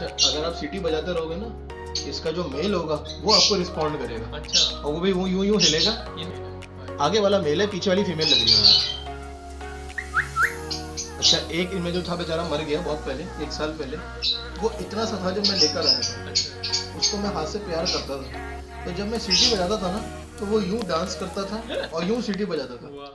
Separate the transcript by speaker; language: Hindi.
Speaker 1: अच्छा, अगर आप सीटी बजाते रहोगे ना, इसका जो मेल होगा वो आपको रिस्पॉन्ड करेगा।
Speaker 2: अच्छा,
Speaker 1: और वो भी वो यूं यूं हिलेगा।
Speaker 2: ये
Speaker 1: आगे वाला मेल है, पीछे वाली फीमेल लग रही है मुझे। अच्छा, एक इनमें जो था बेचारा मर गया बहुत पहले, 1 साल पहले। वो इतना सा था जब मैं लेकर आया था।
Speaker 2: अच्छा,
Speaker 1: उसको मैं हाथ से प्यार करता था। तो जब मैं सीटी बजाता था ना, तो वो यूं डांस करता था और यूं सीटी बजाता था।
Speaker 2: वाह।